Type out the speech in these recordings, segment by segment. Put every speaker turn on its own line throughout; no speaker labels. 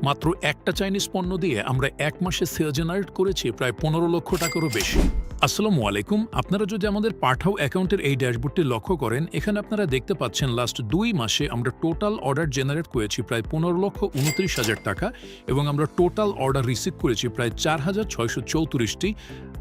মাত্র একটা চাইনিজ পণ্য দিয়ে আমরা এক মাসে সেল জেনারেট করেছি প্রায় 15 লক্ষ টাকারও বেশি। আসসালামু আলাইকুম। আপনারা যদি আমাদের পাঠাও অ্যাকাউন্টের এই ড্যাশবোর্ডটি লক্ষ্য করেন, এখানে আপনারা দেখতে পাচ্ছেন লাস্ট 2 মাসে আমরা টোটাল অর্ডার জেনারেট করেছি প্রায় 15,29,000 টাকা এবং আমরা টোটাল অর্ডার রিসিভ করেছি প্রায় 4,634টি।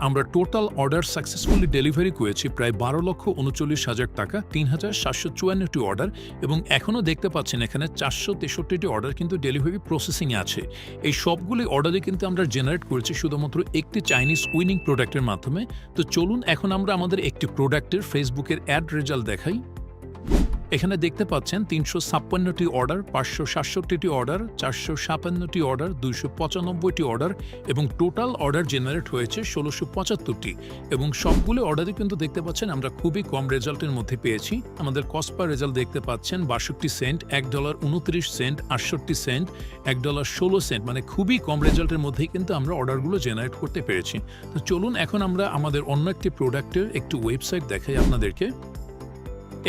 আমরা টোটাল অর্ডার সাকসেসফুলি ডেলিভারি করেছি প্রায় 12,39,000 টাকা, 3,754টি অর্ডার এবং এখনও দেখতে পাচ্ছেন এখানে 463টি অর্ডার কিন্তু ডেলিভারি প্রসেসিংয়ে আছে। এই সবগুলি অর্ডারই কিন্তু আমরা জেনারেট করেছি শুধুমাত্র একটি চাইনিজ উইনিং প্রোডাক্টের মাধ্যমে। তো চলুন এখন আমরা আমাদের একটি প্রোডাক্টের ফেসবুকের অ্যাড রেজাল্ট দেখাই। এখানে দেখতে পাচ্ছেন 356টি অর্ডার, 567টি অর্ডার, 457টি অর্ডার, 295টি অর্ডার এবং টোটাল অর্ডার জেনারেট হয়েছে 1675টি এবং সবগুলো অর্ডারই কিন্তু দেখতে পাচ্ছেন আমরা খুবই কম রেজাল্টের মধ্যে পেয়েছি। আমাদের কস্ট পার রেজাল্ট দেখতে পাচ্ছেন 62 সেন্ট, $1.29 সেন্ট, 68 সেন্ট, $1.16 সেন্ট, মানে খুবই কম রেজাল্টের মধ্যেই কিন্তু আমরা অর্ডারগুলো জেনারেট করতে পেরেছি। তো চলুন এখন আমরা আমাদের অন্য একটি প্রোডাক্টের একটি ওয়েবসাইট দেখাই আপনাদেরকে।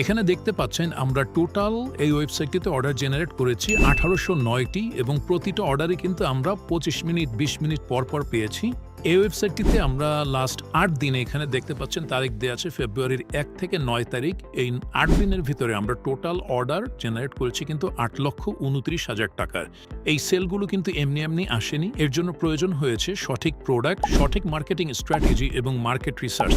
এখানে দেখতে পাচ্ছেন আমরা টোটাল এই ওয়েবসাইটটিতে অর্ডার জেনারেট করেছি 1809টি এবং প্রতিটা অর্ডারই কিন্তু আমরা 25 মিনিট 20 মিনিট পর পর পেয়েছি। এই ওয়েবসাইটটিতে আমরা লাস্ট 8 দিনে এখানে দেখতে পাচ্ছেন তারিখ দেওয়া আছে ফেব্রুয়ারির 1 থেকে 9 তারিখ। এই 8 দিনের ভিতরে আমরা টোটাল অর্ডার জেনারেট করেছি কিন্তু 8,29,000 টাকার। এই সেলগুলো কিন্তু এমনি এমনি আসেনি, এর জন্য প্রয়োজন হয়েছে সঠিক প্রোডাক্ট, সঠিক মার্কেটিং স্ট্র্যাটেজি এবং মার্কেট রিসার্চ।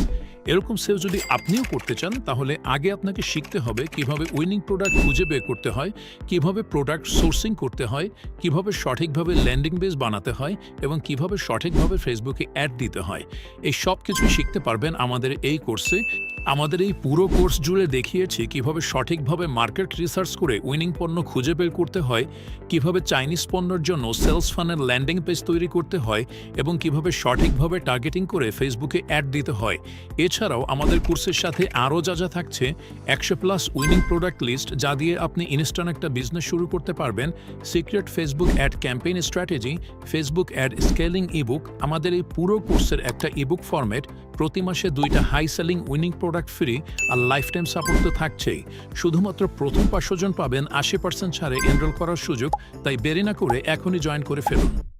এরকম সেল যদি আপনিও করতে চান তাহলে আগে আপনাকে শিখতে হবে কিভাবে উইনিং প্রোডাক্ট খুঁজে বের করতে হয়, কিভাবে প্রোডাক্ট সোর্সিং করতে হয়, কিভাবে সঠিকভাবে ল্যান্ডিং পেজ বানাতে হয় এবং কিভাবে সঠিকভাবে ফেসবুকে অ্যাড দিতে হয়। এই সব কিছু শিখতে পারবেন আমাদের এই কোর্সে। আমাদের এই পুরো কোর্স জুড়ে দেখিয়েছি কিভাবে সঠিকভাবে মার্কেট রিসার্চ করে উইনিং পণ্য খুঁজে বের করতে হয়, কিভাবে চাইনিজ পণ্যের জন্য সেলস ফানেল ল্যান্ডিং পেজ তৈরি করতে হয় এবং কিভাবে সঠিকভাবে টার্গেটিং করে ফেসবুকে অ্যাড দিতে হয়। এছাড়াও আমাদের কোর্সের সাথে আরও যা থাকছে 100+ উইনিং প্রোডাক্ট লিস্ট, যা দিয়ে আপনি ইনস্ট্যান্ট একটা বিজনেস শুরু করতে পারবেন, secret Facebook ad campaign strategy, Facebook ad scaling ebook. আমাদের এই পুরো কোর্সের একটা ইবুক ফরম্যাট, প্রতি মাসে 2টা high selling winning product free আর লাইফ টাইম সাপোর্ট তো থাকছেই। শুধুমাত্র প্রথম 500 জন পাবেন 80% ছাড়ে এনরোল করার সুযোগ, তাই দেরি না করে এখনই জয়েন করে ফেলুন।